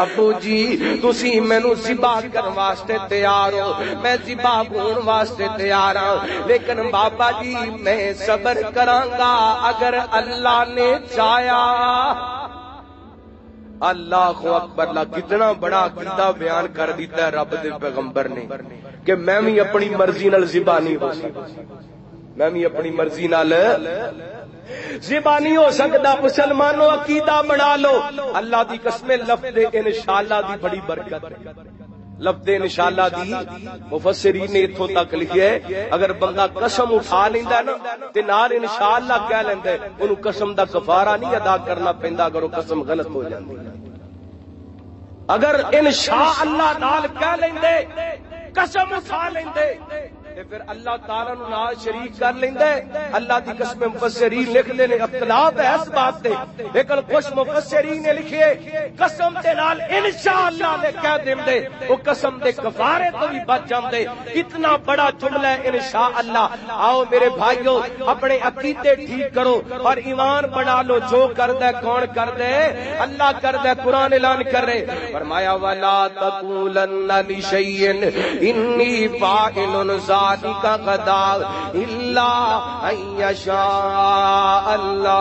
ابو جی تسی مینوں ذبح کرن واسطے تیار ہو، میں ذبح ہون واسطے تیار ہاں، لیکن بابا جی میں صبر کراں گا اگر اللہ نے چاہیا۔ اللہ اکبر، اللہ کتنا بڑا عقیدہ بیان کر دیتا ہے رب دے پیغمبر نے کہ میں بھی اپنی مرضی نال ذبح نہیں ہو سکتا، میں بھی اپنی مرضی نال ذبح نہیں ہو سکتا۔ مسلمانوں عقیدہ بنا لو، اللہ دی قسم لفظ انشاءاللہ دی بڑی برکت ہے۔ لفظ انشاءاللہ دی مفسرین نے اتھوں تک لکھیا ہے اگر بندہ قسم اٹھا لیندا ہے نا تے نال انشاءاللہ کہہ لیندا ہے، اونوں قسم دا کفارہ نہیں ادا کرنا پیندا اگر وہ قسم غلط ہو جاندی ہے۔ اگر انشاءاللہ نال کہہ لیندے، قسم اٹھا لیندے تے پھر اللہ تعالیٰ نو نال شریک کر لیندے۔ اللہ دی قسم مفسرین لکھدے نے اختلاف ہے اس بات تے، لیکن کچھ مفسرین نے لکھے قسم دے نال انشاءاللہ نے کہہ دیندے، وہ قسم دے کفارے تو بھی بچ جاندے۔ اتنا بڑا جملہ ہے انشاءاللہ۔ آؤ میرے بھائیو اپنے عقیدے ٹھیک کرو اور ایمان بنا لو، جو کردہ کون کردے؟ اللہ کردہ، قرآن اعلان کر رہے فرمایا وَلَا تَقُولَنَّ لِشَيْءٍ إِنِّي فَاعِلٌ ذَلِكَ غَدًا إِلَّا أَن يَشَاءَ اللَّهُ۔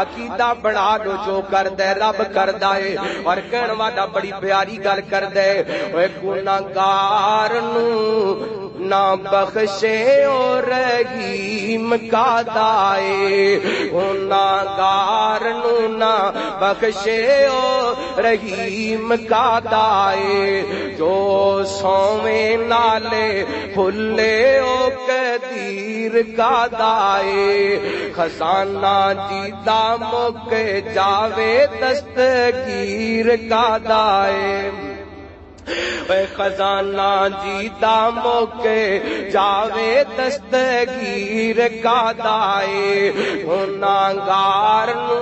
عقیدہ بڑھا لو، جو کردہ رب کردہ ہے، اور کہن والا بڑی پیاری گل کردہ ہے، اے گناہگار نو نہ بخشے اور رحیم کا دائے، گناہگار نو نہ بخشے اور رحیم کا دائے، جو سویں نالے کھلے او قدیر کا دائے، خزانہ جیدہ مک جاوے دستگیر کا دائے، اے خزانہ جیدہ موقع جاوے دستگیر کا دائے، گناہگار نو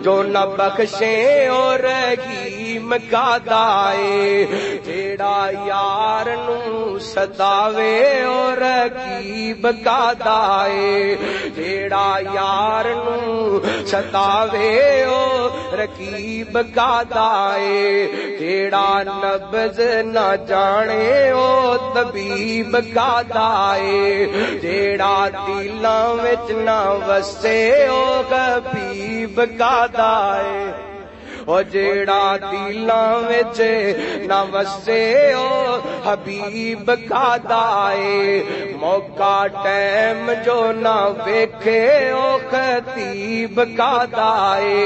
جو نہ بخشے اور رحیم کا دائے، جیڑا یار نو ستاوے اور رقیب کا دائے، جیڑا یار نو ستاوے اور رقیب کا دائے، جیڑا نبض نہ جانے او طبیب کا دائے، جیڑا دلاں وچ نہ وسے او حبیب کا دائے، او جیڑا دلاں وچ نہ وسے او حبیب کا دائے، موقع ٹائم جو نہ ویکھے او خطیب کا دائے،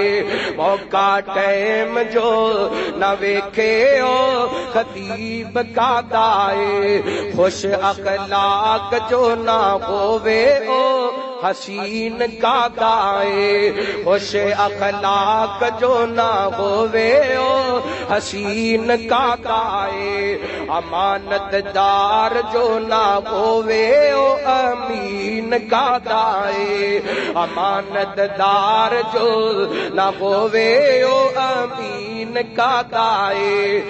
موقع ٹائم جو نہ ویکھے او خطیب کا دائے، خوش اخلاق جو نہ ہووے او حسین کا دائے، خوش اخلاق جو نہ ہووے او حسین کا دائے، امانت دار جو نہ ہووے او امین کا دائے، امانت دار جو نہ ہووے او امین کا دائے،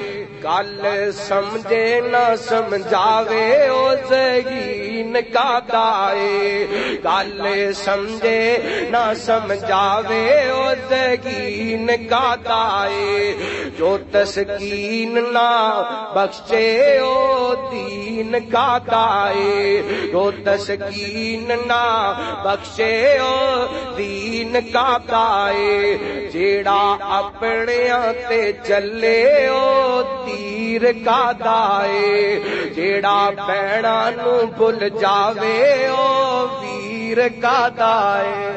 گل سمجھے نہ سمجھاوے او ذہین دین کا دائے گل سمجھے نہ سمجھاوے او ذہین کا دائے جو تسکین نہ بخشے او دین کا دائے جو تسکین نہ بخشے او دین کا دائے جیڑا اپنیاں تے چلے او تیر کا دائے جیڑا بہنا نو بھل جاوے او ویر کا دائے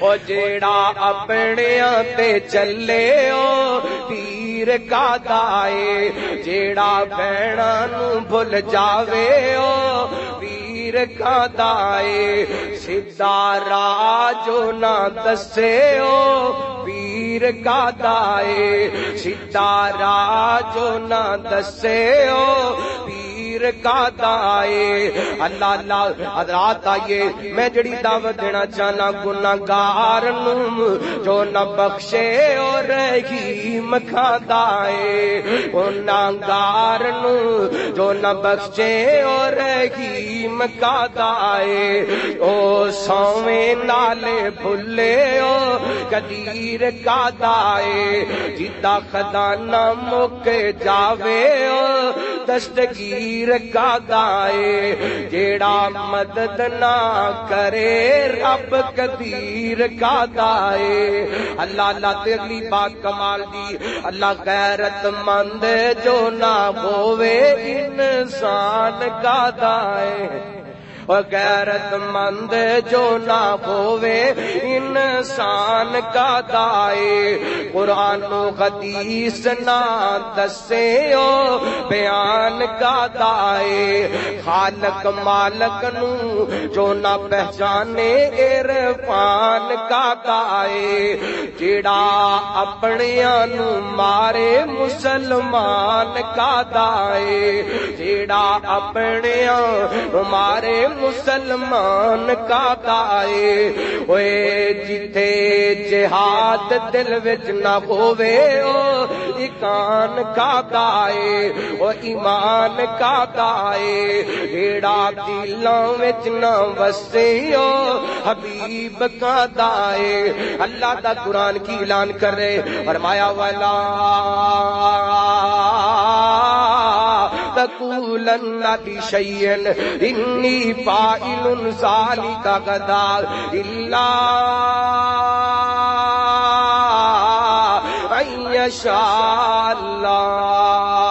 او جیڑا اپنیاں تے چلے او تیر کا دائے جیڑا بہنا نو بھل جاوے او ویر کا دائے سیدھا راہ جو نہ دسے او پیر کا دائے سیدھا راہ جو نہ دسے او پیر کا دائے اللہ اللہ حضرات آئیے میں جڑی دعوت دینا چاہنا گناہگار نو جو نہ بخشے اور رحیم کا دائے گناہگار نو جو نہ بخشے اور رحیم کا دائے او سویں نالے بھلے او قدیر کا دائے جدا خزانہ مک جاوے او دستگیر کا دائے جیڑا مدد نہ کرے رب قدیر کا دائے اللہ اللہ تے اگلی بات کمال دی اللہ غیرت مند جو نہ ہووے انسان کا دائے اور غیرت مند جو نہ ہووے انسان کا دائے قرآن و حدیث نہ دسے او بیان کا دائے خالق مالک نو جو نہ پہچانے عرفان کا دائے جیڑا اپنیاں نو مارے مسلمان کا دائے جیڑا اپنیاں نو مارے مسلمان کا دائے اوے جتھے جہاد دل وچ نہ ہووے او ایمان کا دائے او ایمان کا دائے جیڑا دلاں وچ نہ وسے او حبیب کا دائے اللہ دا قرآن کی اعلان کر رہے فرمایا والا تقولن لشیء انی فاعل ذلک غدا الا ان یشاء اللہ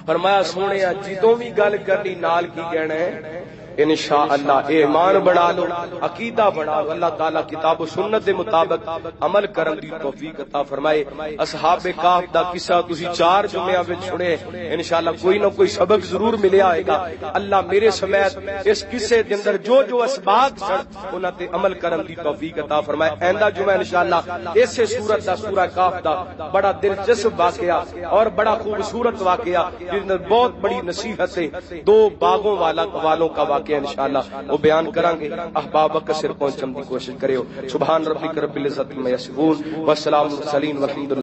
فرمایا سونیا جدوں بھی گل کرنی نال کی کہنا ہے انشاءاللہ ایمان بڑھا لو عقیدہ بڑھا لو اللہ تعالیٰ کتاب و سنت دے مطابق عمل کرن دی توفیق عطا فرمائے اصحاب کہف دا قصہ تسی 4 جمعیاں وچ سنے انشاءاللہ کوئی نہ کوئی سبق ضرور ملیا آئے گا اللہ میرے سمیت اس قصے دے اندر جو جو اسباق سن انہاں تے عمل کرن دی توفیق عطا فرمائے آئندہ جمعہ انشاءاللہ اسی سورت دا سورہ کہف دا بڑا دلچسپ واقعہ اور بڑا خوبصورت واقعہ جس میں بہت بڑی نصیحت ہے 2 باغوں والوں کا واقعہ انشاءاللہ وہ بیان کریں گے احباب کا سر پہنچنے کی کوشش کرے سبحان ربک رب العزت عما یصفون والسلام علی المرسلین والحمد للہ